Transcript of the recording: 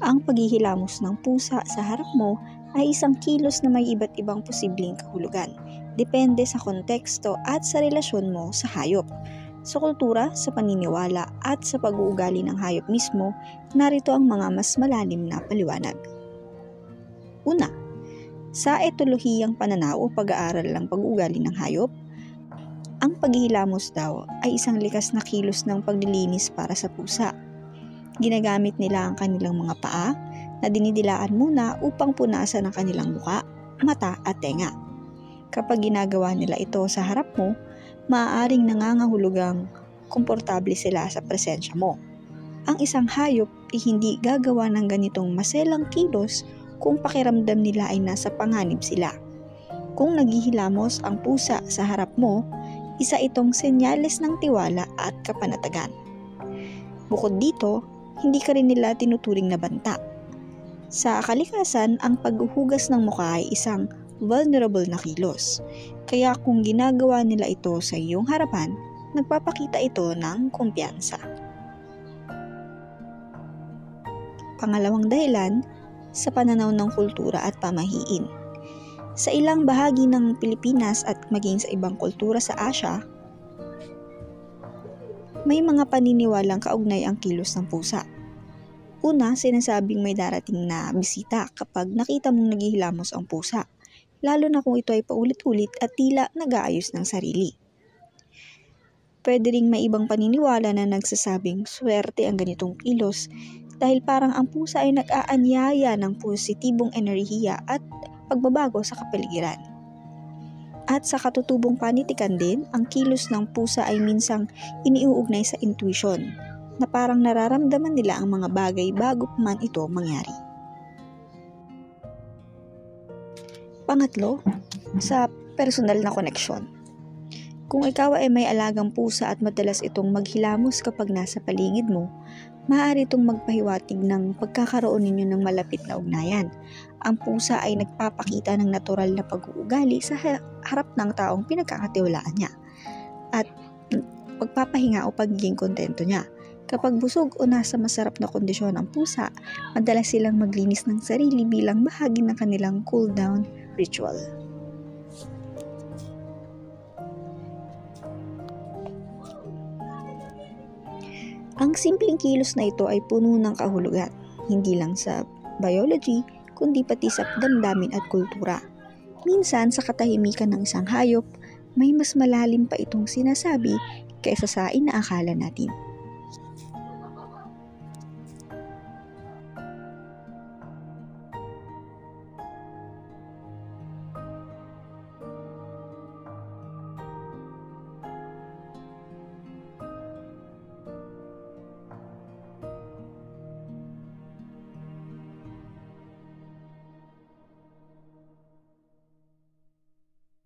Ang paghihilamos ng pusa sa harap mo ay isang kilos na may iba't ibang posibleng kahulugan. Depende sa konteksto at sa relasyon mo sa hayop. Sa kultura, sa paniniwala at sa pag-uugali ng hayop mismo, narito ang mga mas malalim na paliwanag. Una, sa etolohiyang pananaw o pag-aaral ng pag-uugali ng hayop, ang paghihilamos daw ay isang likas na kilos ng paglilinis para sa pusa. Ginagamit nila ang kanilang mga paa na dinidilaan muna upang punasan ang kanilang muka, mata at tenga. Kapag ginagawa nila ito sa harap mo, maaaring nangangahulugang komportable sila sa presensya mo. Ang isang hayop ay hindi gagawa ng ganitong maselang kilos kung pakiramdam nila ay nasa panganib sila. Kung naghihilamos ang pusa sa harap mo, isa itong senyales ng tiwala at kapanatagan. Bukod dito, hindi ka rin nila tinuturing na banta. Sa kalikasan, ang paghuhugas ng mukha ay isang vulnerable na kilos. Kaya kung ginagawa nila ito sa iyong harapan, nagpapakita ito ng kumpiyansa. Pangalawang dahilan, sa pananaw ng kultura at pamahiin. Sa ilang bahagi ng Pilipinas at maging sa ibang kultura sa Asia, may mga paniniwalang kaugnay ang kilos ng pusa. Una, sinasabing may darating na bisita kapag nakita mong naghihilamos ang pusa, lalo na kung ito ay paulit-ulit at tila nag-aayos ng sarili. Pwede ring may ibang paniniwala na nagsasabing swerte ang ganitong kilos dahil parang ang pusa ay nag-aanyaya ng positibong enerhiya at pagbabago sa kapaligiran. At sa katutubong panitikan din, ang kilos ng pusa ay minsang iniuugnay sa intuition, na parang nararamdaman nila ang mga bagay bago pa man ito mangyari. Pangatlo, sa personal na koneksyon. Kung ikaw ay may alagang pusa at madalas itong maghilamos kapag nasa paligid mo, maaari itong magpahiwatig ng pagkakaroon ninyo ng malapit na ugnayan. Ang pusa ay nagpapakita ng natural na pag-uugali sa harap ng taong pinagkakatiwalaan niya at pagpapahinga o pagiging kontento niya. Kapag busog o nasa masarap na kondisyon ang pusa, madalas silang maglinis ng sarili bilang bahagi ng kanilang cool down ritual. Ang simpleng kilos na ito ay puno ng kahulugan, hindi lang sa biology, kundi pati sa damdamin at kultura. Minsan sa katahimikan ng isang hayop, may mas malalim pa itong sinasabi kaysa sa inaakala natin.